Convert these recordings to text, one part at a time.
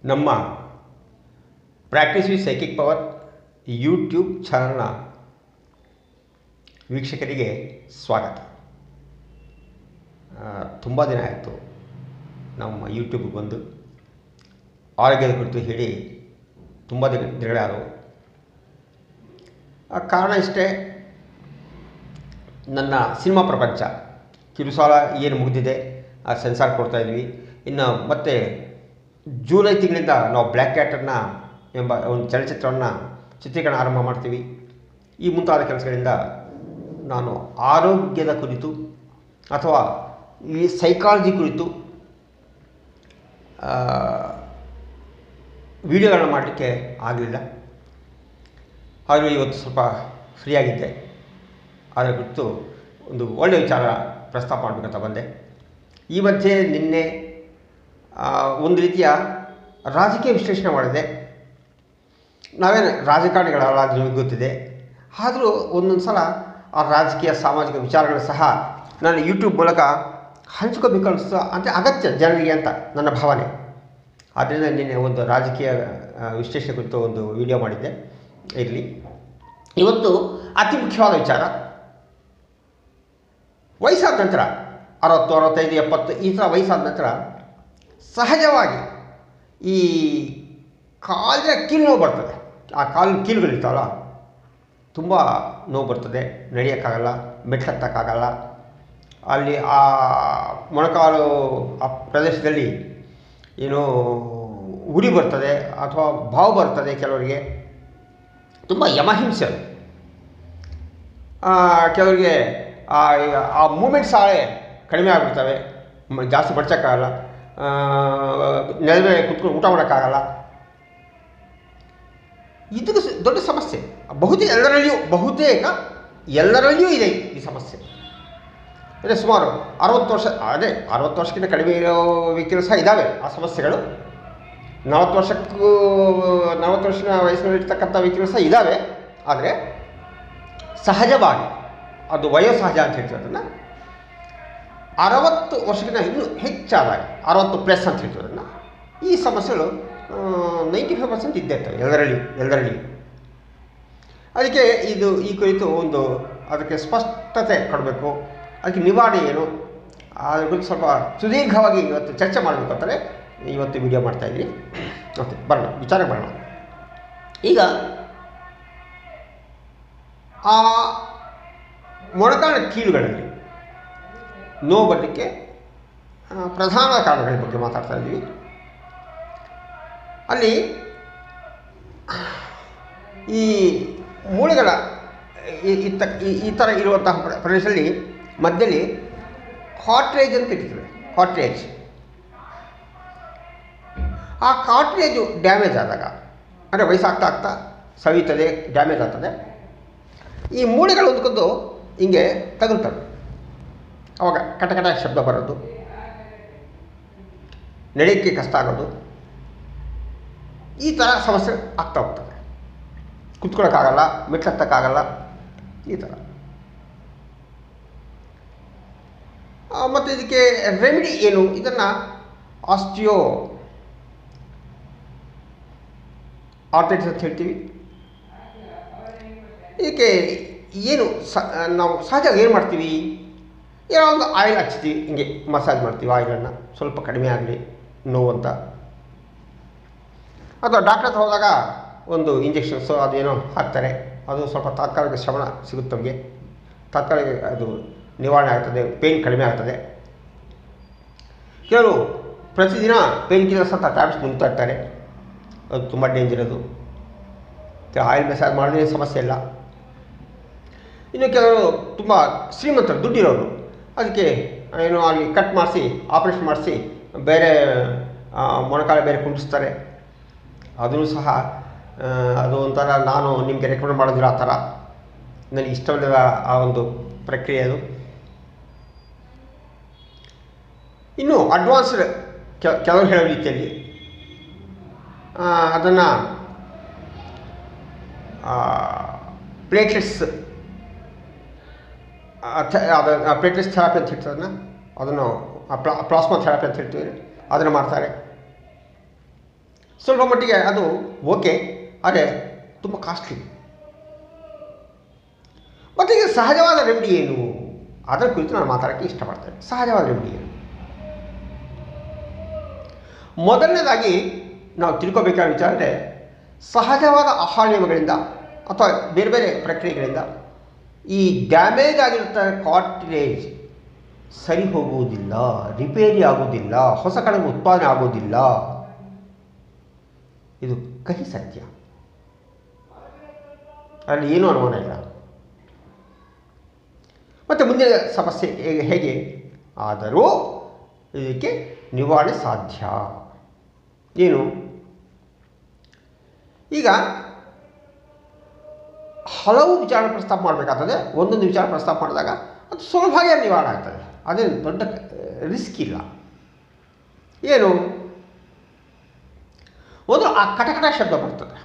ನಮ್ಮ practice with psychic power YouTube ಚಾನಲ್ನ ವೀಕ್ಷಕರಿಗೆ ಸ್ವಾಗತ. ತುಂಬ ದಿನ ಆಯಿತು ನಮ್ಮ ಯೂಟ್ಯೂಬ್ಗೆ ಬಂದು ಆರೋಗ್ಯದ ಕುರಿತು ಹೇಳಿ ತುಂಬ ದಿನಗಳಾದವು. ಕಾರಣ ಇಷ್ಟೇ, ನನ್ನ ಸಿನಿಮಾ ಪ್ರಪಂಚ ಕಿರುಸಾಲ ಏನು ಮುಗಿದಿದೆ ಆ ಸೆನ್ಸಾರ್ ಕೊಡ್ತಾಯಿದ್ವಿ. ಇನ್ನು ಮತ್ತೆ ಜೂಲೈ ತಿಂಗಳಿಂದ ನಾವು ಬ್ಲ್ಯಾಕ್ ಕ್ಯಾಟನ್ನು ಎಂಬ ಒಂದು ಚಲನಚಿತ್ರವನ್ನು ಚಿತ್ರೀಕರಣ ಆರಂಭ ಮಾಡ್ತೀವಿ. ಈ ಮುಂತಾದ ಕೆಲಸಗಳಿಂದ ನಾನು ಆರೋಗ್ಯದ ಕುರಿತು ಅಥವಾ ಈ ಸೈಕಾಲಜಿ ಕುರಿತು ವಿಡಿಯೋಗಳನ್ನ ಮಾಡಲಿಕ್ಕೆ ಆಗಲಿಲ್ಲ. ಹಾಗೂ ಇವತ್ತು ಸ್ವಲ್ಪ ಫ್ರೀಯಾಗಿದ್ದೆ. ಅದರ ಕುರಿತು ಒಂದು ಒಳ್ಳೆಯ ವಿಚಾರ ಪ್ರಸ್ತಾಪ ಮಾಡಬೇಕಂತ ಬಂದೆ. ಈ ಮಧ್ಯೆ ನಿನ್ನೆ ಒಂದು ರೀತಿಯ ರಾಜಕೀಯ ವಿಶ್ಲೇಷಣೆ ಮಾಡಿದೆ. ನಾವೇನು ರಾಜಕಾರಣಿಗಳಲ್ಲ, ನಿಮಗೆ ಗೊತ್ತಿದೆ. ಆದರೂ ಒಂದೊಂದು ಸಲ ಆ ರಾಜಕೀಯ ಸಾಮಾಜಿಕ ವಿಚಾರಗಳು ಸಹ ನಾನು ಯೂಟ್ಯೂಬ್ ಮೂಲಕ ಹಂಚ್ಕೋಬೇಕು ಅನಿಸ್ತು, ಅಂತ ಅಗತ್ಯ ಜನರಿಗೆ ಅಂತ ನನ್ನ ಭಾವನೆ. ಆದ್ದರಿಂದ ನಿನ್ನೆ ಒಂದು ರಾಜಕೀಯ ವಿಶ್ಲೇಷಣೆ ಕುರಿತು ಒಂದು ವಿಡಿಯೋ ಮಾಡಿದ್ದೆ. ಇರಲಿ, ಇವತ್ತು ಅತಿ ಮುಖ್ಯವಾದ ವಿಚಾರ. ವಯಸ್ಸಾದ ನಂತರ 60, 65, 70 ಈ ಥರ ವಯಸ್ಸಾದ ನಂತರ ಸಹಜವಾಗಿ ಈ ಕಾಲಿನ ಕೀಲು ನೋವು ಬರ್ತದೆ. ಆ ಕಾಲಿನ ಕೀಲುಗಳಿರ್ತಾವಲ್ಲ, ತುಂಬ ನೋವು ಬರ್ತದೆ. ನಡೆಯೋಕ್ಕಾಗಲ್ಲ, ಮೆಟ್ಲತ್ತಕ್ಕಾಗಲ್ಲ. ಅಲ್ಲಿ ಆ ಮೊಣಕಾಲು ಆ ಪ್ರದೇಶದಲ್ಲಿ ಏನೋ ಉರಿ ಬರ್ತದೆ ಅಥವಾ ಬಾವು ಬರ್ತದೆ. ಕೆಲವರಿಗೆ ತುಂಬ ಯಮಹಿಂಸೆ. ಕೆಲವರಿಗೆ ಆ ಮೂಮೆಂಟ್ಸ್ ಕಡಿಮೆ ಆಗಿಬಿಡ್ತವೆ. ಜಾಸ್ತಿ ಬಡ್ಸೋಕ್ಕಾಗಲ್ಲ, ನೆಲ ಮೇಲೆ ಕುತ್ಕೊಂಡು ಊಟ ಮಾಡೋಕ್ಕಾಗಲ್ಲ. ಇದಕ್ಕೆ ದೊಡ್ಡ ಸಮಸ್ಯೆ. ಬಹುತೇಕ ಎಲ್ಲರಲ್ಲಿಯೂ ಇದೆ ಈ ಸಮಸ್ಯೆ. ಅಂದರೆ ಸುಮಾರು 60 ವರ್ಷ, 60 ವರ್ಷಕ್ಕಿಂತ ಕಡಿಮೆ ಇರೋ ವ್ಯಕ್ತಿಗಳು ಸಹ ಇದ್ದಾವೆ ಆ ಸಮಸ್ಯೆಗಳು. 40 ವರ್ಷದ ವಯಸ್ಸಿನಲ್ಲಿರ್ತಕ್ಕಂಥ ವ್ಯಕ್ತಿಗಳು ಸಹ ಇದ್ದಾವೆ. ಆದರೆ ಸಹಜವಾಗಿ ಅದು ವಯೋಸಹಜ ಅಂತ ಹೇಳ್ತೀವಿ. ಅದನ್ನು 60 ವರ್ಷಕ್ಕಿಂತ ಇನ್ನೂ ಹೆಚ್ಚಾದಾಗ 60+ ಅಂತ ಹೇಳ್ತೀವಿ ಅದನ್ನು. ಈ ಸಮಸ್ಯೆಗಳು 95% ಇದ್ದೇ ಇರ್ತವೆ ಎಲ್ಲರಲ್ಲಿ. ಅದಕ್ಕೆ ಈ ಕುರಿತು ಒಂದು ಅದಕ್ಕೆ ಸ್ಪಷ್ಟತೆ ಕೊಡಬೇಕು. ಅದಕ್ಕೆ ನಿವಾರಣೆ ಏನು, ಅದ್ರ ಕುರಿತು ಸ್ವಲ್ಪ ಸುದೀರ್ಘವಾಗಿ ಇವತ್ತು ಚರ್ಚೆ ಮಾಡಬೇಕು ಅಂತಲೇ ಇವತ್ತು ವಿಡಿಯೋ ಮಾಡ್ತಾಯಿದ್ದೀನಿ. ಓಕೆ, ವಿಚಾರಕ್ಕೆ ಬರೋಣ. ಈಗ ಆ ಮೊಣಕಾಲಿನ ಕೀಲುಗಳಲ್ಲಿ ನೋವು ಬರಲಿಕ್ಕೆ ಪ್ರಧಾನ ಕಾರಣಗಳ ಬಗ್ಗೆ ಮಾತಾಡ್ತಾ ಇದ್ದೀವಿ. ಅಲ್ಲಿ ಈ ಮೂಳೆಗಳ ಈ ಥರ ಇರುವಂತಹ ಪ್ರದೇಶದಲ್ಲಿ ಮಧ್ಯದಲ್ಲಿ ಕಾರ್ಟ್ರೇಜ್ ಅಂತ ಇರ್ತದೆ. ಆ ಕಾರ್ಟ್ರೇಜು ಡ್ಯಾಮೇಜ್ ಆದಾಗ, ಅಂದರೆ ವಯಸ್ಸಾಗ್ತಾ ಸವಿಯುತ್ತದೆ, ಡ್ಯಾಮೇಜ್ ಆಗ್ತದೆ. ಈ ಮೂಳೆಗಳು ಹೊಂದ್ಕೊಂಡು ಹಿಂಗೆ ತಗುಲ್ತವೆ. ಅವಾಗ ಕಟ ಶಬ್ದ ಬರೋದು, ನಡೆಯೋಕ್ಕೆ ಕಷ್ಟ ಆಗೋದು, ಈ ಥರ ಸಮಸ್ಯೆ ಆಗ್ತಾ ಹೋಗ್ತದೆ. ಕುತ್ಕೊಳ್ಳೋಕ್ಕಾಗಲ್ಲ, ಮೆಟ್ಲತ್ತಕ್ಕಾಗಲ್ಲ, ಈ ಥರ. ಮತ್ತು ಇದಕ್ಕೆ ರೆಮಿಡಿ ಏನು? ಇದನ್ನು ಆಸ್ಟಿಯೋ ಆರ್ಥೈಟಿಸ್ ಅಂತ ಹೇಳ್ತೀವಿ. ಇದಕ್ಕೆ ಏನು ನಾವು ಸಹಜವಾಗಿ ಏನು ಮಾಡ್ತೀವಿ? ಏನೋ ಒಂದು ಆಯಿಲ್ ಹಚ್ತೀವಿ, ಹಿಂಗೆ ಮಸಾಜ್ ಮಾಡ್ತೀವಿ ಆಯಿಲನ್ನು, ಸ್ವಲ್ಪ ಕಡಿಮೆ ಆಗಲಿ ನೋವು ಅಂತ. ಅಥವಾ ಡಾಕ್ಟರ್ ಹತ್ರ ಹೋದಾಗ ಒಂದು ಇಂಜೆಕ್ಷನ್ಸು ಅದೇನೋ ಹಾಕ್ತಾರೆ. ಅದು ಸ್ವಲ್ಪ ತಾತ್ಕಾಲಿಕ ಶಮನ ಸಿಗುತ್ತೆ ನಮಗೆ, ತಾತ್ಕಾಲಿಕ ಅದು ನಿವಾರಣೆ ಆಗ್ತದೆ, ಪೇಯ್ನ್ ಕಡಿಮೆ ಆಗ್ತದೆ. ಕೆಲವರು ಪ್ರತಿದಿನ ಪೇಯ್ನ್ ಕಿಲ್ಲರ್ಸ್ ಅಂತ ಟ್ಯಾಬ್ಲೆಟ್ಸ್ ನುಂಗ್ತಾ ಇರ್ತಾರೆ. ಅದು ತುಂಬ ಡೇಂಜರ್. ಅದು ಆಯಿಲ್ ಮಸಾಜ್ ಮಾಡಿದ್ರೆ ಸಮಸ್ಯೆ ಇಲ್ಲ. ಇನ್ನು ಕೆಲವರು ತುಂಬ ಶ್ರೀಮಂತರು, ದುಡ್ಡಿರೋರು, ಅದಕ್ಕೆ ಏನೋ ಅಲ್ಲಿ ಕಟ್ ಮಾಡಿಸಿ ಆಪ್ರೇಷನ್ ಮಾಡಿಸಿ ಬೇರೆ ಮೊಣಕಾಲು ಬೇರೆ ಕುಂಡಿಸ್ತಾರೆ. ಅದೂ ಸಹ ಅದು ಒಂಥರ ನಾನು ನಿಮಗೆ ರೆಕಮೆಂಡ್ ಮಾಡೋದಿಲ್ಲ. ಆ ಥರ ನನಗೆ ಇಷ್ಟವಿಲ್ಲದ ಆ ಒಂದು ಪ್ರಕ್ರಿಯೆ ಅದು. ಇನ್ನು ಅಡ್ವಾನ್ಸ್ಡ್ ಕೆಲವರು ಹೇಳೋ ರೀತಿಯಲ್ಲಿ ಅದನ್ನು ಪ್ಲೇಟ್ಲೆಟ್ಸ್ ಥೆರಪಿ ಅಂತ ಹೇಳ್ತಾರೆ. ಅದನ್ನು ಪ್ಲಾಸ್ಮಾ ಥೆರಪಿ ಅಂತ ಹೇಳ್ತೀವಿ, ಅದನ್ನು ಮಾಡ್ತಾರೆ. ಸ್ವಲ್ಪ ಮಟ್ಟಿಗೆ ಅದು ಓಕೆ, ಆದರೆ ತುಂಬ ಕಾಸ್ಟ್ಲಿ. ಮತ್ತು ಈಗ ಸಹಜವಾದ ರೆಮಿಡಿ ಏನು, ಅದರ ಕುರಿತು ನಾನು ಮಾತಾಡೋಕ್ಕೆ ಇಷ್ಟಪಡ್ತೇನೆ. ಸಹಜವಾದ ರೆಮಿಡಿ ಏನು? ಮೊದಲನೇದಾಗಿ ನಾವು ತಿಳ್ಕೊಬೇಕಾದ ವಿಚಾರ ಅಂದರೆ, ಸಹಜವಾದ ಆಹಾರ ನಿಯಮಗಳಿಂದ ಅಥವಾ ಬೇರೆ ಬೇರೆ ಪ್ರಕ್ರಿಯೆಗಳಿಂದ ಈ ಡ್ಯಾಮೇಜ್ ಆಗಿರುತ್ತ ಕಾರ್ಟಿಲೇಜ್ ಸರಿ ಹೋಗುವುದಿಲ್ಲ, ರಿಪೇರಿ ಆಗುವುದಿಲ್ಲ, ಹೊಸ ಕಡಿಮೆ ಉತ್ಪಾದನೆ ಆಗುವುದಿಲ್ಲ. ಇದು ಕಹಿ ಸತ್ಯ, ಅಲ್ಲಿ ಏನೂ ಅನುಮಾನ ಇಲ್ಲ. ಮತ್ತು ಮುಂದಿನ ಸಮಸ್ಯೆ ಹೇಗೆ ಆದರೂ ಇದಕ್ಕೆ ನಿವಾರಣೆ ಸಾಧ್ಯ. ಏನು? ಈಗ ಹಲವು ವಿಚಾರ ಪ್ರಸ್ತಾಪ ಮಾಡಬೇಕಾಗ್ತದೆ. ಒಂದೊಂದು ವಿಚಾರ ಪ್ರಸ್ತಾಪ ಮಾಡಿದಾಗ ಅದು ಸುಲಭವಾಗಿ ನಿವಾರಣೆ ಆಗ್ತದೆ, ಅದೇನು ದೊಡ್ಡ ರಿಸ್ಕ್ ಇಲ್ಲ. ಏನು? ಒಂದು ಆ ಕಟಕಟ ಶಬ್ದ ಬರ್ತದೆ.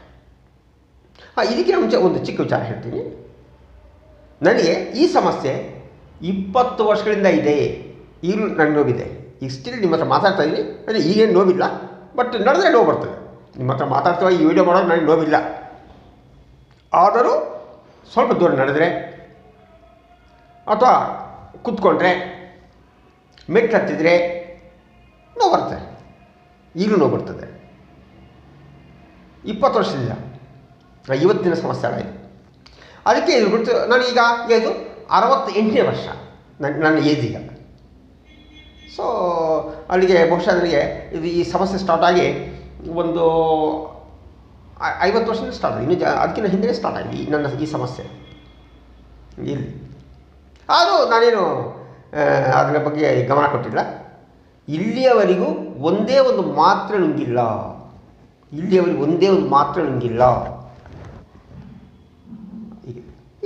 ಇದಕ್ಕಿಂತ ಮುಂಚೆ ಒಂದು ಚಿಕ್ಕ ವಿಚಾರ ಹೇಳ್ತೀನಿ. ನನಗೆ ಈ ಸಮಸ್ಯೆ 20 ವರ್ಷಗಳಿಂದ ಇದೆ. ಈಗಲೂ ನನಗೆ ನೋವಿದೆ. ಈಗ ಸ್ಟಿಲ್ ನಿಮ್ಮ ಹತ್ರ ಮಾತಾಡ್ತಾ ಇದ್ದೀನಿ, ಅಂದರೆ ಈಗೇನು ನೋವಿಲ್ಲ, ಬಟ್ ನಡೆದ್ರೆ ನೋವು ಬರ್ತದೆ. ನಿಮ್ಮ ಹತ್ರ ಮಾತಾಡ್ತೀವ, ಈ ವಿಡಿಯೋ ಮಾಡೋದು ನನಗೆ ನೋವಿಲ್ಲ. ಆದರೂ ಸ್ವಲ್ಪ ದೂರ ನಡೆದರೆ ಅಥವಾ ಕೂತ್ಕೊಂಡ್ರೆ ಮೆಟ್ಟು ಹತ್ತಿದ್ರೆ ನೋವು ಬರ್ತದೆ. ಈಗಲೂ ನೋವು ಬರ್ತದೆ. 20 ವರ್ಷದಿಂದ ಇವತ್ತಿನ ಸಮಸ್ಯೆ ಅಲ್ಲ ಇದು. ಅದಕ್ಕೆ ಇದು ಬಿಟ್ಟು ನಾನೀಗ ಇದು 68ನೇ ವರ್ಷ ನನ್ನ ಏಜೀಗ. ಸೊ ಅಲ್ಲಿಗೆ ಬಹುಶಃ ನನಗೆ ಇದು ಈ ಸಮಸ್ಯೆ ಸ್ಟಾರ್ಟ್ ಆಗಿ ಒಂದು 50 ವರ್ಷದಿಂದ ಸ್ಟಾರ್ಟ್ ಆಗಿದೆ. ಇನ್ನೂ ಅದಕ್ಕಿಂತ ಹಿಂದೆ ಸ್ಟಾರ್ಟ್ ಆಗಿದೆ ನನ್ನ ಈ ಸಮಸ್ಯೆ ಇಲ್ಲಿ. ಅದು ನಾನೇನು ಅದರ ಬಗ್ಗೆ ಗಮನ ಕೊಟ್ಟಿಲ್ಲ. ಇಲ್ಲಿಯವರೆಗೂ ಒಂದೇ ಒಂದು ಮಾತ್ರೆ ನುಂಗಿಲ್ಲ. ಇಲ್ಲಿಯವರೆಗೂ ಒಂದೇ ಒಂದು ಮಾತ್ರೆ ನುಂಗಿಲ್ಲ.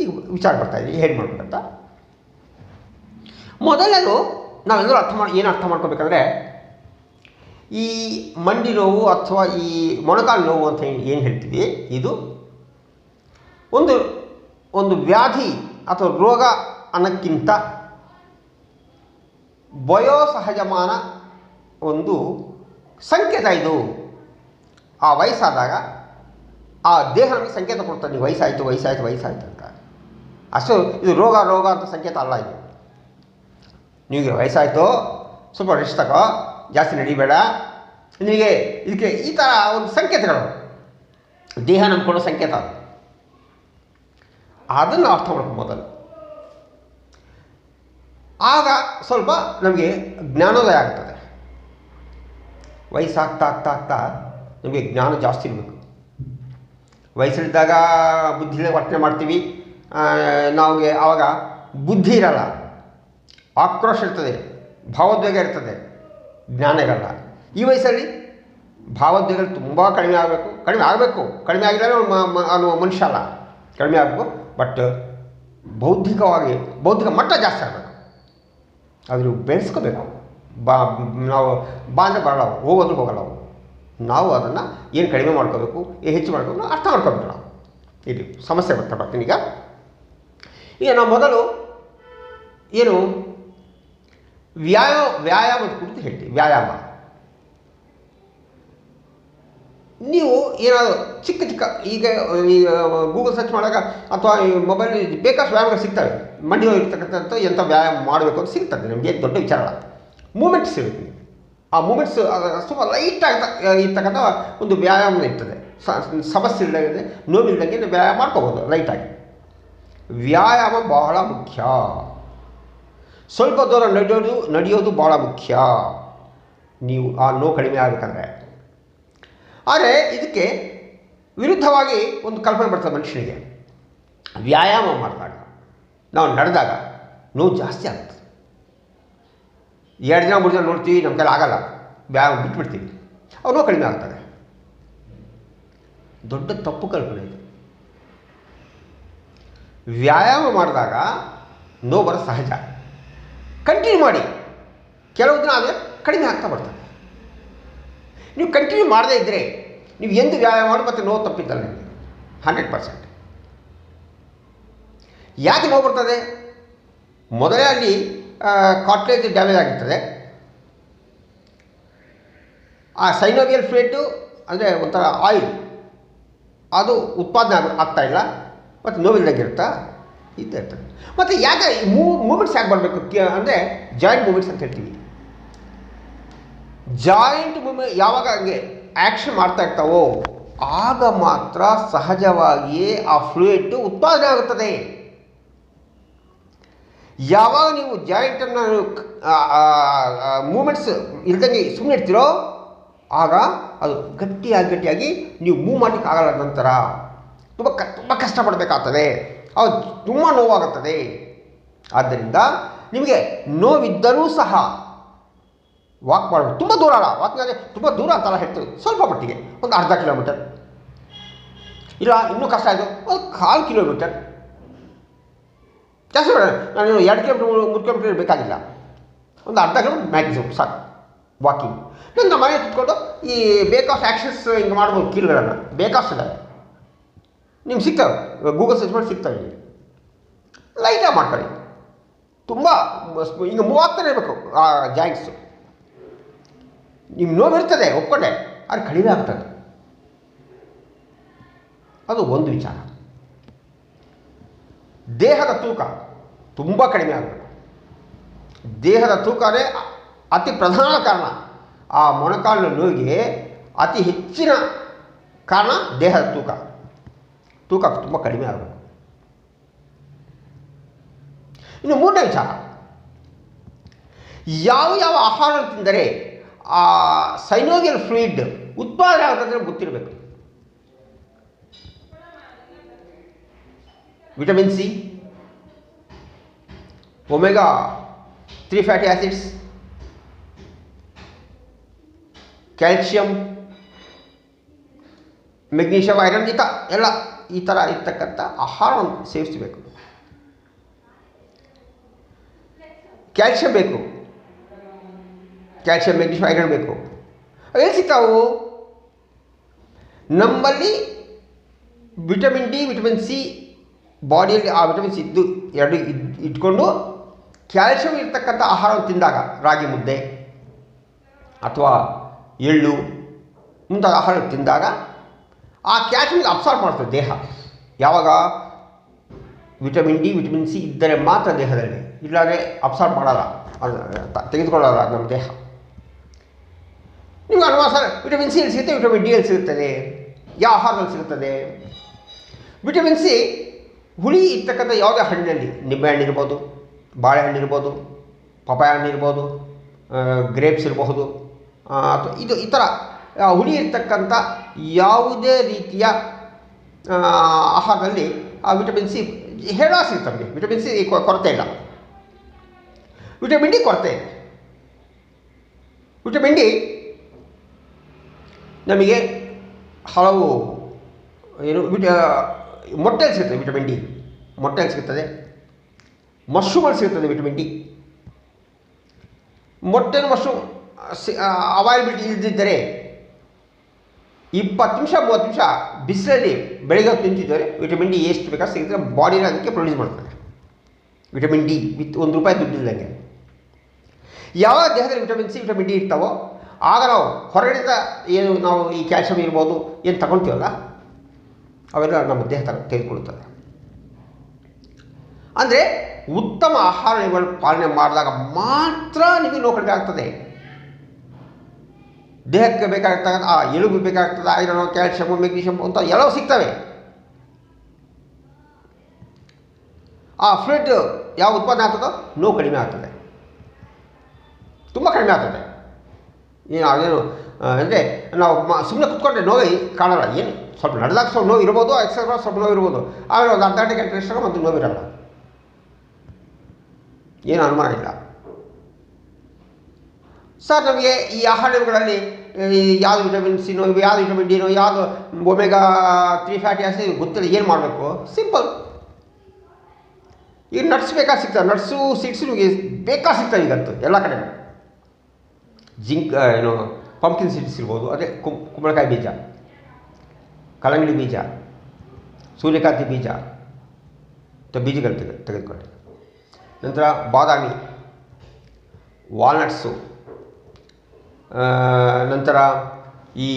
ಈಗ ವಿಚಾರ ಬರ್ತಾಯಿದ್ದೀನಿ ಏನು ಮಾಡಬೇಕಂತ. ಮೊದಲನೇದು ನಾವೆಲ್ಲರೂ ಅರ್ಥ ಮಾಡ್ಕೋಬೇಕಂದ್ರೆ, ಈ ಮಂಡಿ ನೋವು ಅಥವಾ ಈ ಮೊಣಕಾಲು ನೋವು ಅಂತ ಏನು ಹೇಳ್ತೀವಿ, ಇದು ಒಂದು ವ್ಯಾಧಿ ಅಥವಾ ರೋಗ ಅನ್ನೋಕ್ಕಿಂತ ವಯೋಸಹಜಮಾನ ಒಂದು ಸಂಕೇತ. ಇದು ಆ ವಯಸ್ಸಾದಾಗ ಆ ದೇಹ ನಮಗೆ ಸಂಕೇತ ಕೊಡ್ತದೆ, ನೀವು ವಯಸ್ಸಾಯಿತು ಅಂತ. ಅಷ್ಟು ಇದು ರೋಗ ಅಂತ ಸಂಕೇತ ಅಲ್ಲ. ಇದು ನಿಮಗೆ ವಯಸ್ಸಾಯಿತು, ಸ್ವಲ್ಪ ರೆಸ್ಟ್ ತಗೋ, ಜಾಸ್ತಿ ನಡಿಬೇಡ, ನಿನಗೆ ಇದಕ್ಕೆ ಈ ಥರ ಒಂದು ಸಂಕೇತಗಳು ದೇಹ ನಮ್ಗೆ ಕೊಡೋ ಸಂಕೇತ. ಅದನ್ನು ಅರ್ಥ ಮಾಡ್ಕೊಂಡು ಮೊದಲು, ಆಗ ಸ್ವಲ್ಪ ನಮಗೆ ಜ್ಞಾನೋದಯ ಆಗ್ತದೆ. ವಯಸ್ಸಾಗ್ತಾ ನಮಗೆ ಜ್ಞಾನ ಜಾಸ್ತಿ ಇರಬೇಕು. ವಯಸ್ಸಲ್ಲಿದ್ದಾಗ ಬುದ್ಧಿಲೇ ವರ್ತನೆ ಮಾಡ್ತೀವಿ. ನಮಗೆ ಆವಾಗ ಬುದ್ಧಿ ಇರಲ್ಲ, ಆಕ್ರೋಶ ಇರ್ತದೆ, ಭಾವೋದ್ವೇಗ ಇರ್ತದೆ, ಜ್ಞಾನ ಇರಲ್ಲ. ಈ ವಯಸ್ಸಲ್ಲಿ ಭಾವೋದ್ವೇಗ ತುಂಬ ಕಡಿಮೆ ಕಡಿಮೆ ಆಗಿಲ್ಲ ಅನ್ನೋ ಮನುಷ್ಯ ಅಲ್ಲ, ಕಡಿಮೆ ಆಗಬೇಕು. ಬಟ್ ಬೌದ್ಧಿಕ ಮಟ್ಟ ಜಾಸ್ತಿ ಆಗಬೇಕು. ಆದರೂ ಬೆಳೆಸ್ಕೋಬೇಕು. ನಾವು ಅಂದರೆ ಬರಲ್ಲ, ಹೋಗಲ್ಲ. ನಾವು ಅದನ್ನು ಏನು ಕಡಿಮೆ ಮಾಡ್ಕೋಬೇಕು, ಹೆಚ್ಚು ಮಾಡ್ಕೋಬೇಕು, ಅರ್ಥ ಮಾಡ್ಕೋಬೇಕು. ನಾವು ಇದು ಸಮಸ್ಯೆ ಬರ್ತೀನಿ. ಈಗ ನಾವು ಮೊದಲು ಏನು ವ್ಯಾಯಾಮದ ಕುರಿತು ಹೇಳ್ತೀವಿ. ವ್ಯಾಯಾಮ ನೀವು ಏನಾದರೂ ಚಿಕ್ಕ ಈಗ ಗೂಗಲ್ ಸರ್ಚ್ ಮಾಡಿದಾಗ ಅಥವಾ ಈ ಮೊಬೈಲ್ ಬೇಕಾದಷ್ಟು ವ್ಯಾಯಾಮಗಳು ಸಿಗ್ತವೆ. ಮಂಡಿ ಇರ್ತಕ್ಕಂಥ ಎಂಥ ವ್ಯಾಯಾಮ ಮಾಡಬೇಕು ಅಂತ ಸಿಗ್ತದೆ. ನಮಗೆ ದೊಡ್ಡ ವಿಚಾರ ಅಲ್ಲ, ಮೂಮೆಂಟ್ಸ್ ಇರುತ್ತೆ. ಆ ಮೂಮೆಂಟ್ಸ್ ತುಂಬ ಲೈಟಾಗಿ ಇರ್ತಕ್ಕಂಥ ಒಂದು ವ್ಯಾಯಾಮ ಇರ್ತದೆ. ಸಮಸ್ಯೆ ಇಲ್ಲದೆ, ನೋವಿಲ್ಲದಂಗೆ ವ್ಯಾಯಾಮ ಮಾಡ್ಕೋಬೋದು ಲೈಟಾಗಿ. ವ್ಯಾಯಾಮ ಬಹಳ ಮುಖ್ಯ. ಸ್ವಲ್ಪ ದೂರ ನಡೆಯೋದು ಬಹಳ ಮುಖ್ಯ, ನೀವು ಆ ನೋವು ಕಡಿಮೆ ಆಗಬೇಕಂದ್ರೆ. ಆದರೆ ಇದಕ್ಕೆ ವಿರುದ್ಧವಾಗಿ ಒಂದು ಕಲ್ಪನೆ ಬರ್ತದೆ ಮನುಷ್ಯನಿಗೆ. ವ್ಯಾಯಾಮ ಮಾಡಿದಾಗ, ನಾವು ನಡೆದಾಗ ನೋವು ಜಾಸ್ತಿ ಆಗ್ತದೆ. 2 ದಿನ 3 ದಿನ ನೋಡ್ತೀವಿ, ನಮ್ಮ ಕೈಲಿ ಆಗಲ್ಲ, ವ್ಯಾಯಾಮ ಬಿಟ್ಬಿಡ್ತೀವಿ, ಅವು ನೋವು ಕಡಿಮೆ ಆಗ್ತದೆ. ದೊಡ್ಡ ತಪ್ಪು ಕಲ್ಪನೆ ಇದು. ವ್ಯಾಯಾಮ ಮಾಡಿದಾಗ ನೋವು ಬರೋ ಸಹಜ. ಕಂಟಿನ್ಯೂ ಮಾಡಿ, ಕೆಲವು ದಿನ ಆದರೆ ಕಡಿಮೆ ಆಗ್ತಾ ಬರ್ತದೆ. ನೀವು ಕಂಟಿನ್ಯೂ ಮಾಡದೇ ಇದ್ದರೆ ನೀವು ಎಂದು ವ್ಯಾಯಾಮ ಮಾಡಿ ಮತ್ತು ನೋವು ತಪ್ಪಿದ್ದಲ್ಲ ನಿಮಗೆ 100%. ಯಾಕೆ ನೋವು ಬರ್ತದೆ? ಮೊದಲೇ ಅಲ್ಲಿ ಕಾರ್ಟಿಲೇಜ್ ಡ್ಯಾಮೇಜ್ ಆಗಿರ್ತದೆ. ಆ ಸೈನೋವಿಯಲ್ ಫ್ಲೂಯಿಡ್ ಅಂದರೆ ಒಂಥರ ಆಯಿಲ್ ಅದು ಉತ್ಪಾದನೆ ಆಗ್ತಾಯಿಲ್ಲ ಮತ್ತು ನೋವಿಲ್ದಂಗಿರುತ್ತಾ ಇದ್ದೇ ಇರ್ತದೆ. ಮತ್ತು ಯಾಕೆ ಮೂಮೆಂಟ್ಸ್ ಯಾಕೆ ಬರಬೇಕು ಅಂದರೆ ಜಾಯಿಂಟ್ ಮೂಮೆಂಟ್ಸ್ ಅಂತ ಹೇಳ್ತೀವಿ. ಜಾಯಿಂಟ್ ಮೂಮೆಂಟ್ ಯಾವಾಗ ಹಂಗೆ ಆ್ಯಕ್ಷನ್ ಮಾಡ್ತಾ ಇರ್ತಾವೋ ಆಗ ಮಾತ್ರ ಸಹಜವಾಗಿಯೇ ಆ ಫ್ಲೂಯಿಡ್ ಉತ್ಪಾದನೆ ಆಗುತ್ತದೆ. ಯಾವಾಗ ನೀವು ಜಾಯಿಂಟನ್ನು ಮೂಮೆಂಟ್ಸ್ ಇಲ್ದಂಗೆ ಸುಮ್ಮನೆ ಇರ್ತೀರೋ ಆಗ ಅದು ಗಟ್ಟಿಯಾಗಿ ನೀವು ಮೂವ್ ಮಾಡಲಿಕ್ಕೆ ಆಗಲ್ಲ. ನಂತರ ತುಂಬ ಕಷ್ಟಪಡಬೇಕಾಗ್ತದೆ, ಅದು ತುಂಬ ನೋವಾಗುತ್ತದೆ. ಆದ್ದರಿಂದ ನಿಮಗೆ ನೋವಿದ್ದರೂ ಸಹ ವಾಕ್ ಮಾಡಬೇಕು. ತುಂಬ ದೂರ ಅಲ್ಲ, ವಾಕಿಂಗ್ ಅಂದರೆ ತುಂಬ ದೂರ ಅಂತಲ್ಲ ಹೇಳ್ತೀವಿ, ಸ್ವಲ್ಪ ಮಟ್ಟಿಗೆ ಒಂದು ಅರ್ಧ ಕಿಲೋಮೀಟರ್, ಇಲ್ಲ ಇನ್ನೂ ಕಷ್ಟ ಆಯಿತು ಒಂದು 1/4 ಕಿಲೋಮೀಟರ್, ಜಾಸ್ತಿ ಬೇಡ. ನಾನು 2 ಕಿಲೋಮೀಟರ್ 3 ಕಿಲೋಮೀಟರ್ ಬೇಕಾಗಿಲ್ಲ, ಒಂದು ಅರ್ಧ ಕಿಲೋಮೀಟರ್ ಮ್ಯಾಕ್ಸಿಮಮ್ ಸಾಕು ವಾಕಿಂಗ್. ನಮ್ಮ ಮನೆ ಕುತ್ಕೊಂಡು ಈ ಬೇಕಾಸ್ಟ್ ಆ್ಯಕ್ಷನ್ಸ್ ಹಿಂಗೆ ಮಾಡ್ಬೋದು. ಕೀಲುಗಳನ್ನು ಬೇಕಾಸ್ಟ್ ಇದ್ದಾವೆ, ನಿಮ್ಗೆ ಸಿಗ್ತವೆ, ಗೂಗಲ್ ಸರ್ಚ್ ಮಾಡಿ ಸಿಗ್ತವೆ. ನಿಮಗೆ ಲೈಟಾಗಿ ಮಾಡ್ಕೊಳ್ಳಿ. ತುಂಬ ಹಿಂಗೆ ಮೂವ್ ಆಗ್ತಾನೆ ಇರಬೇಕು ಆ ಜಾಯಿಂಟ್ಸು. ನಿಮ್ಗೆ ನೋವಿರ್ತದೆ ಒಪ್ಕೊಂಡೆ, ಅದು ಕಡಿಮೆ ಆಗ್ತದೆ. ಅದು ಒಂದು ವಿಚಾರ. ದೇಹದ ತೂಕ ತುಂಬ ಕಡಿಮೆ ಆಗಬೇಕು. ದೇಹದ ತೂಕವೇ ಅತಿ ಪ್ರಧಾನ ಕಾರಣ. ಆ ಮೊಣಕಾಲಿನ ನೋವಿಗೆ ಅತಿ ಹೆಚ್ಚಿನ ಕಾರಣ ದೇಹದ ತೂಕ ತುಂಬ ಕಡಿಮೆ ಆಗಬೇಕು. ಇನ್ನು ಮೂರನೇ ವಿಚಾರ, ಯಾವ ಆಹಾರ ತಿಂದರೆ ಆ ಸೈನೋವಿಯಲ್ ಫ್ಲೂಯಿಡ್ ಉತ್ಪಾದನೆ ಆಗುತ್ತದೆ ಗೊತ್ತಿರಬೇಕು. Vitamin C, omega 3 fatty acids, calcium, magnesium, iron ಈ ಥರ ಇರ್ತಕ್ಕಂಥ ಆಹಾರವನ್ನು ಸೇವಿಸಬೇಕು. ಕ್ಯಾಲ್ಶಿಯಂ ಬೇಕು, ಕ್ಯಾಲ್ಶಿಯಂ, ಮೆಗ್ನೀಷಿಯಂ, ಐರನ್ ಬೇಕು. ಎಲ್ಲಿ ಸಿಗ್ತಾವು? ನಮ್ಮಲ್ಲಿ ವಿಟಮಿನ್ ಡಿ, ವಿಟಮಿನ್ ಸಿ ಬಾಡಿಯಲ್ಲಿ ಆ ವಿಟಮಿನ್ಸ್ ಎರಡು ಇಟ್ಕೊಂಡು ಕ್ಯಾಲ್ಶಿಯಂ ಇರ್ತಕ್ಕಂಥ ಆಹಾರವನ್ನು ತಿಂದಾಗ, ರಾಗಿ ಮುದ್ದೆ ಅಥವಾ ಎಳ್ಳು ಮುಂತಾದ ಆಹಾರ ತಿಂದಾಗ ಆ ಕ್ಯಾಲ್ಶಿಯಂ ಅಬ್ಸಾರ್ಬ್ ಮಾಡ್ತದೆ ದೇಹ. ಯಾವಾಗ ವಿಟಮಿನ್ ಡಿ, ವಿಟಮಿನ್ ಸಿ ಇದ್ದರೆ ಮಾತ್ರ ದೇಹದಲ್ಲಿ, ಇಲ್ಲಾಂದರೆ ಅಬ್ಸಾರ್ಬ್ ಮಾಡಲ್ಲ, ತೆಗೆದುಕೊಳ್ಳಲ್ಲ ನಮ್ಮ ದೇಹ. ನಿಮ್ಗೆ ಅನುವಾಸ ವಿಟಮಿನ್ ಸಿ ಎಲ್ಲಿ ಸಿಗುತ್ತೆ, ವಿಟಮಿನ್ ಡಿ ಎಲ್ಲಿ ಸಿಗುತ್ತದೆ, ಯಾವ ಆಹಾರದಲ್ಲಿ ಸಿಗುತ್ತದೆ? ವಿಟಮಿನ್ ಸಿ ಹುಳಿ ಇರ್ತಕ್ಕಂಥ ಯಾವುದೇ ಹಣ್ಣಿನಲ್ಲಿ, ನಿಂಬೆಹಣ್ಣು ಇರ್ಬೋದು, ಬಾಳೆಹಣ್ಣು ಇರ್ಬೋದು, ಪಪಾಯ ಹಣ್ಣು ಇರ್ಬೋದು, ಗ್ರೇಪ್ಸ್ ಇರಬಹುದು, ಅಥವಾ ಈ ಥರ ಹುಳಿ ಇರ್ತಕ್ಕಂಥ ಯಾವುದೇ ರೀತಿಯ ಆಹಾರದಲ್ಲಿ ಆ ವಿಟಮಿನ್ ಸಿ ಹೇಳೋ ಸಿಗ್ತದೆ. ವಿಟಮಿನ್ ಸಿ ಕೊರತೆ ಇಲ್ಲ. ವಿಟಮಿನ್ ಡಿ ಕೊರತೆ ಇದೆ. ವಿಟಮಿನ್ ಡಿ ನಮಗೆ ಹಲವು ಮೊಟ್ಟೆಯಲ್ಲಿ ಸಿಗ್ತದೆ. ವಿಟಮಿನ್ ಡಿ ಮೊಟ್ಟೆಯಲ್ಲಿ ಸಿಗ್ತದೆ, ಮಶ್ರೂಮಲ್ಲಿ ಸಿಗ್ತದೆ ವಿಟಮಿನ್ ಡಿ. ಮೊಟ್ಟೆ ಮಶ್ರೂಮ್ ಅವೈಲಬಿಲಿಟಿ ಇಲ್ಲದಿದ್ದರೆ 20 ನಿಮಿಷ 30 ನಿಮಿಷ ಬಿಸಿಲಲ್ಲಿ ಬೆಳಗ್ಗೆ ಹೊತ್ತು ನಿಂತಿದ್ದರೆ ವಿಟಮಿನ್ ಡಿ ಎಷ್ಟು ಬೇಕಾದ್ರೆ ಸಿಗುತ್ತೆ, ಬಾಡಿನ ಅದಕ್ಕೆ ಪ್ರೊಡ್ಯೂಸ್ ಮಾಡ್ತದೆ. Vitamin D with ₹1 ದುಡ್ಡಿಲ್ಲದಂಗೆ. ಯಾವಾಗ ದೇಹದಲ್ಲಿ ವಿಟಮಿನ್ ಸಿ, ವಿಟಮಿನ್ ಡಿ ಇರ್ತಾವೋ ಆಗ ನಾವು ಹೊರಗಡೆಯಿಂದ ನಾವು ಈ ಕ್ಯಾಲ್ಶಿಯಂ ಇರ್ಬೋದು ತಗೊಳ್ತೀವಲ್ಲ, ಅವೆಲ್ಲ ನಮ್ಮ ದೇಹ ತೆಗೆದುಕೊಳ್ಳುತ್ತದೆ. ಅಂದರೆ ಉತ್ತಮ ಆಹಾರ ಪಾಲನೆ ಮಾಡಿದಾಗ ಮಾತ್ರ ನಿಮಗೆ ನೋವು ಕಡಿಮೆ ಆಗ್ತದೆ. ದೇಹಕ್ಕೆ ಬೇಕಾಗ್ತಕ್ಕಂಥ ಆ ಎಲುಬು ಬೇಕಾಗ್ತದೆ, ಐರನ್, ಕ್ಯಾಲ್ಶಿಯಮ್, ಮೆಗ್ನೀಷಿಯಂ ಅಂತ ಎಲ್ಲವೂ ಸಿಗ್ತವೆ. ಆ ಫ್ಲೂಯಿಡ್ ಯಾವ ಉತ್ಪಾದನೆ ಆಗ್ತದೋ ನೋವು ಕಡಿಮೆ ಆಗ್ತದೆ, ತುಂಬ ಕಡಿಮೆ ಆಗ್ತದೆ. ಅದೇನು ಅಂದರೆ ನಾವು ಸುಮ್ಮನೆ ಕುತ್ಕೊಂಡ್ರೆ ನೋವು ಕಾಣಲ್ಲ. ಏನು ಸ್ವಲ್ಪ ನಡೆದಾಗ ಸ್ವಲ್ಪ ನೋವು ಇರ್ಬೋದು, ಎಕ್ಸರ್ಸೈಸ್ ಸ್ವಲ್ಪ ನೋವು ಇರ್ಬೋದು, ಆಮೇಲೆ ಒಂದು ಅರ್ಧ ಗಂಟೆ ರೆಸ್ಟ್ ಮತ್ತು ನೋವಿರಲ್ಲ, ಏನು ಅನುಮಾನ ಇಲ್ಲ. ಸರ್ ನಮಗೆ ಈ ಆಹಾರಗಳಲ್ಲಿ ಯಾವುದು ವಿಟಮಿನ್ ಸಿನೋ, ಯಾವುದು ವಿಟಮಿನ್ ಡಿನೋ, ಯಾವುದು ಒಮೆಗಾ 3 ಫ್ಯಾಟಿ ಆ್ಯಸಿಡ್ ಗೊತ್ತಿಲ್ಲ, ಏನು ಮಾಡಬೇಕು? ಸಿಂಪಲ್. ಈಗ ನಟ್ಸ್ ಬೇಕಾದ್ರೆ ಸಿಗ್ತವೆ, ನಟ್ಸು ಸೀಡ್ಸು ನಿಮಗೆ ಬೇಕಾದ್ರೆ ಸಿಗ್ತವೆ ಈಗಂತೂ ಎಲ್ಲ ಕಡೆ. ಪಂಪ್ಕಿನ್ ಸೀಡ್ಸ್ ಇರ್ಬೋದು, ಅದೇ ಕುಂಬಳಕಾಯಿ ಬೀಜ, ಕಲ್ಲಂಗಡಿ ಬೀಜ, ಸೂರ್ಯಕಾಂತಿ ಬೀಜ ಬೀಜಗಳು ತೆಗೆದುಕೊಳ್ಳಿ. ನಂತರ ಬಾದಾಮಿ, ವಾಲ್ನಟ್ಸು, ನಂತರ ಈ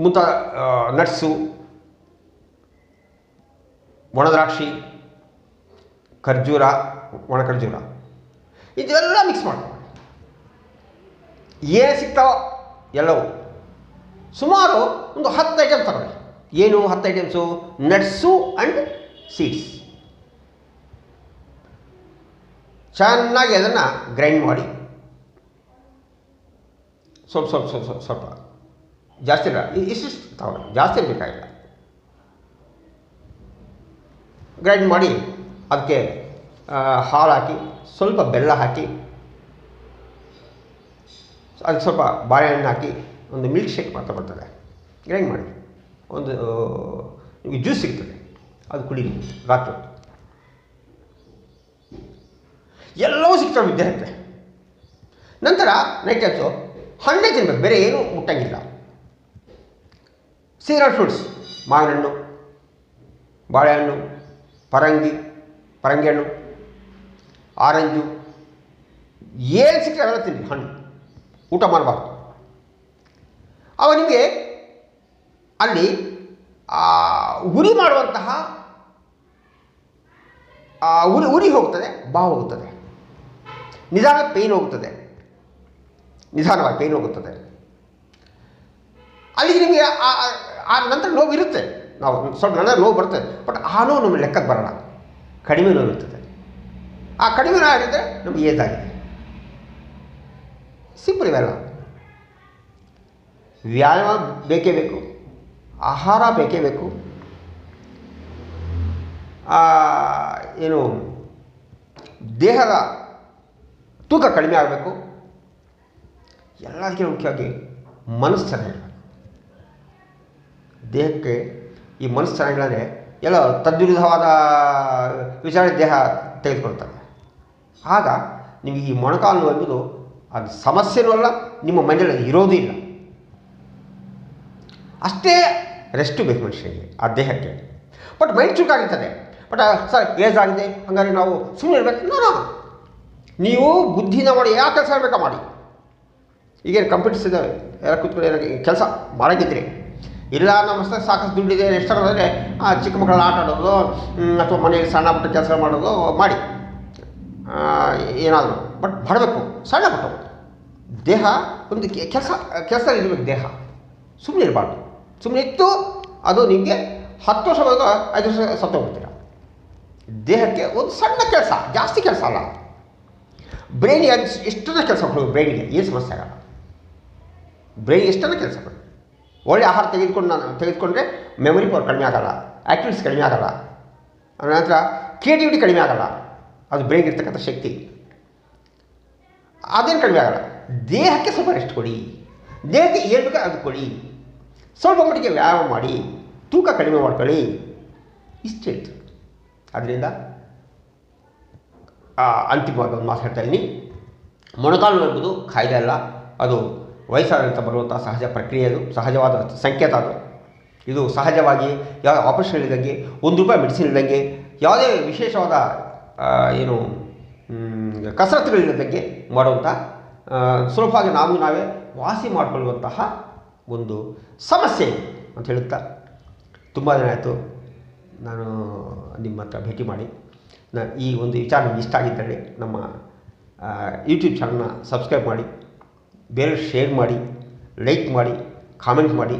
ಮುಂತಾದ ನಟ್ಸು, ಒಣದ್ರಾಕ್ಷಿ, ಖರ್ಜೂರ, ಒಣ ಖರ್ಜೂರ ಇದೆಲ್ಲ ಮಿಕ್ಸ್ ಮಾಡ್ಕೊಂಡು ಏನು ಸಿಗ್ತಾವೋ ಎಲ್ಲವೂ ಸುಮಾರು ಒಂದು 10 ಐಟಮ್ಸ್ ತಗೊಳ್ಳಿ. ಏನು 10 ಐಟಮ್ಸು? Nuts and seeds. ಚೆನ್ನಾಗಿ ಅದನ್ನು ಗ್ರೈಂಡ್ ಮಾಡಿ ಸ್ವಲ್ಪ ಜಾಸ್ತಿ ಇಲ್ಲ, ಇಷ್ಟಿಷ್ಟು ತಗೊಳ್ಳಿ, ಜಾಸ್ತಿ ಬೇಕಾಗಿಲ್ಲ. ಗ್ರೈಂಡ್ ಮಾಡಿ ಅದಕ್ಕೆ ಹಾಲು ಹಾಕಿ, ಸ್ವಲ್ಪ ಬೆಲ್ಲ ಹಾಕಿ, ಅದಕ್ಕೆ ಸ್ವಲ್ಪ ಬಾಳೆಹಣ್ಣು ಹಾಕಿ ಒಂದು ಮಿಲ್ಕ್ ಶೇಕ್ ಮಾತ್ರ ಬರ್ತದೆ. ಗ್ರೈಂಡ್ ಮಾಡಿ ಒಂದು ನಿಮಗೆ ಜ್ಯೂಸ್ ಸಿಗ್ತದೆ, ಅದು ಕುಡೀರಿ ರಾತ್ರಿ. ಎಲ್ಲವೂ ಸಿಗ್ತವೆ ವಿದ್ಯಾರ್ಥಿ. ನಂತರ ನೈಟ್ ಟೈಮ್ಸು ಹಣ್ಣೇ ತಿನ್ನಬೇಕು, ಬೇರೆ ಏನೂ ಮುಟ್ಟಂಗಿಲ್ಲ. ಸೀಸನಲ್ ಫ್ರೂಟ್ಸ್, ಮಾವಿನಹಣ್ಣು, ಬಾಳೆಹಣ್ಣು, ಪರಂಗಿ ಹಣ್ಣು, ಆರೆಂಜು, ಏನು ಸಿಗ್ತದೆ ಅವೆಲ್ಲ ತಿನ್ನಿ. ಹಣ್ಣು ಊಟ ಮಾಡಬಾರ್ದು. ಅವಾಗ ನಿಮಗೆ ಅಲ್ಲಿ ಉರಿ ಮಾಡುವಂತಹ ಉರಿ ಹೋಗ್ತದೆ, ಬಾವು ಹೋಗುತ್ತದೆ, ನಿಧಾನವಾಗಿ ಪೇಯ್ನ್ ಹೋಗುತ್ತದೆ. ಅಲ್ಲಿಗೆ ನಿಮಗೆ ಆ ನಂತರ ನೋವು ಇರುತ್ತೆ, ನಾವು ಸ್ವಲ್ಪ ನಂತರ ನೋವು ಬರ್ತದೆ, ಬಟ್ ಆ ನೋವು ನಮಗೆ ಲೆಕ್ಕಕ್ಕೆ ಬರೋಣ, ಕಡಿಮೆ ನೋವು ಇರ್ತದೆ. ಆ ಕಡಿಮೆ ನೋವು ಆಗಿದ್ದರೆ ನಮಗೆ ಏದಾಗಿದೆ. ಸಿಂಪಲ್ ಇವೆಲ್ಲ. ವ್ಯಾಯಾಮ ಬೇಕೇ ಬೇಕು, ಆಹಾರ ಬೇಕೇ ಬೇಕು, ಏನು ದೇಹದ ತೂಕ ಕಡಿಮೆ ಆಗಬೇಕು, ಎಲ್ಲದಕ್ಕಿಂತ ಮುಖ್ಯವಾಗಿ ಮನಸ್ಸು ಚೆನ್ನಾಗಿರಬೇಕು. ದೇಹಕ್ಕೆ ಈ ಮನಸ್ಸು ಚೆನ್ನಾಗಿಲ್ಲಂದರೆ ಎಲ್ಲ ತದ್ವಿರುದ್ಧವಾದ ವಿಚಾರ ದೇಹ ತೆಗೆದುಕೊಳ್ತದೆ. ಆಗ ನಿಮಗೆ ಈ ಮೊಣಕಾಲು ನೋವು ಎಂಬುದು ಅದು ಸಮಸ್ಯೆನೂ ಅಲ್ಲ, ನಿಮ್ಮ ಮನೆಯಲ್ಲಿ ಇರೋದೂ ಇಲ್ಲ. ಅಷ್ಟೇ ರೆಸ್ಟು ಬೇಕು ಮನುಷ್ಯನಿಗೆ, ಆ ದೇಹಕ್ಕೆ. ಬಟ್ ಮೈಂಡ್ ಚುರುಕಾಗಿರ್ತದೆ. ಬಟ್ ಸರ್ ಏಜ್ ಆಗಿದೆ ಹಂಗಾರೆ ನಾವು ಸುಮ್ಮನೆ ಇರಬೇಕು. ನೀವು ಬುದ್ಧಿನ ಮಾಡಿ ಯಾವ ಕೆಲಸ ಇರಬೇಕಾ ಮಾಡಿ. ಈಗೇನು ಕಂಪ್ಯೂಟರ್ಸ್ ಇದ್ದಾವೆ, ಯಾರು ಕೂತ್ಕೊಂಡು ಏನಾಗಿ ಕೆಲಸ ಮಾಡೋಕ್ಕಿದ್ರೆ, ಇಲ್ಲ ನಮ್ಮ ಸಾಕಷ್ಟು ದುಡ್ಡಿದೆ ಎಷ್ಟು ಅಂದರೆ ಚಿಕ್ಕ ಮಕ್ಕಳನ್ನ ಆಟ ಆಡೋದು ಅಥವಾ ಮನೆಯಲ್ಲಿ ಸಣ್ಣ ಪುಟ್ಟ ಕೆಲಸ ಮಾಡೋದು ಮಾಡಿ ಏನಾದರೂ. ಬಟ್ ಮಾಡಬೇಕು ಸಣ್ಣ ಪುಟ್ಟ ದೇಹ ಒಂದು ಕೆಲಸ ಇರಬೇಕು. ದೇಹ ಸುಮ್ಮನೆ ಇರಬಾರ್ದು. ಸುಮ್ಮನೆ ಇತ್ತು ಅದು ನಿಮಗೆ 10 ವರ್ಷ ಬಂದು 5 ವರ್ಷ ಸತ್ತೋಗ್ಬಿಡ್ತೀರ. ದೇಹಕ್ಕೆ ಒಂದು ಸಣ್ಣ ಕೆಲಸ, ಜಾಸ್ತಿ ಕೆಲಸ ಅಲ್ಲ. ಬ್ರೈನಿಗೆ ಎಷ್ಟನ್ನ ಕೆಲಸ ಕೊಡೋದು, ಬ್ರೈನಿಗೆ ಏನು ಸಮಸ್ಯೆ ಆಗಲ್ಲ. ಬ್ರೈನ್ ಎಷ್ಟನ್ನ ಕೆಲಸ ಕೊಡಿ. ಒಳ್ಳೆ ಆಹಾರ ತೆಗೆದುಕೊಂಡ್ರೆ ಮೆಮೊರಿ ಪವರ್ ಕಡಿಮೆ ಆಗೋಲ್ಲ, ಆ್ಯಕ್ಟಿವಿಟೀಸ್ ಕಡಿಮೆ ಆಗೋಲ್ಲ, ನಂತರ ಕ್ರಿಯೇಟಿವಿಟಿ ಕಡಿಮೆ ಆಗೋಲ್ಲ. ಅದು ಬ್ರೈನ್ಗೆ ಇರ್ತಕ್ಕಂಥ ಶಕ್ತಿ ಅದೇನು ಕಡಿಮೆ ಆಗೋಲ್ಲ. ದೇಹಕ್ಕೆ ಸ್ವಲ್ಪ ರೆಸ್ಟ್ ಕೊಡಿ, ದೇಹಕ್ಕೆ ಏನು ಬೇಕೋ ಅದು ಕೊಡಿ, ಸ್ವಲ್ಪ ಮಟ್ಟಿಗೆ ವ್ಯಾಯಾಮ ಮಾಡಿ, ತೂಕ ಕಡಿಮೆ ಮಾಡ್ಕೊಳ್ಳಿ. ಇಷ್ಟು ಹೇಳ್ತೀವಿ. ಅದರಿಂದ ಅಂತಿಮವಾಗಿ ಒಂದು ಮಾತು ಹೇಳ್ತಾ ಇದ್ದೀನಿ. ಮೊಣಕಾಲು ನೋವು ಎಂಬುದು ಕಾಯಿಲೆ ಅಲ್ಲ, ಅದು ವಯಸ್ಸಾದಂಥ ಬರುವಂಥ ಸಹಜ ಪ್ರಕ್ರಿಯೆ, ಅದು ಸಹಜವಾದ ಸಂಕೇತ. ಅದು ಇದು ಸಹಜವಾಗಿ ಯಾವ ಆಪರೇಷನ್ ಇಲ್ಲದಂಗೆ, ₹1 ಮೆಡಿಸಿನ್ ಇಲ್ಲದಂಗೆ, ಯಾವುದೇ ವಿಶೇಷವಾದ ಏನು ಕಸರತ್ತುಗಳಿಲ್ಲದಂಗೆ ಮಾಡುವಂಥ ಸುಲಭವಾಗಿ ನಾವೇ ವಾಸಿ ಮಾಡಿಕೊಳ್ಳುವಂತಹ ಒಂದು ಸಮಸ್ಯೆ ಅಂತ ಹೇಳುತ್ತಾ, ತುಂಬ ದಿನ ಆಯಿತು ನಾನು ನಿಮ್ಮ ಹತ್ರ ಭೇಟಿ ಮಾಡಿ. ಈ ಒಂದು ವಿಚಾರ ನಿಮ್ಗೆ ಇಷ್ಟ ಆಗಿದ್ದರೆ ನಮ್ಮ ಯೂಟ್ಯೂಬ್ ಚಾನಲ್ನ ಸಬ್ಸ್ಕ್ರೈಬ್ ಮಾಡಿ, ಬೇರೆ ಶೇರ್ ಮಾಡಿ, ಲೈಕ್ ಮಾಡಿ, ಕಾಮೆಂಟ್ ಮಾಡಿ.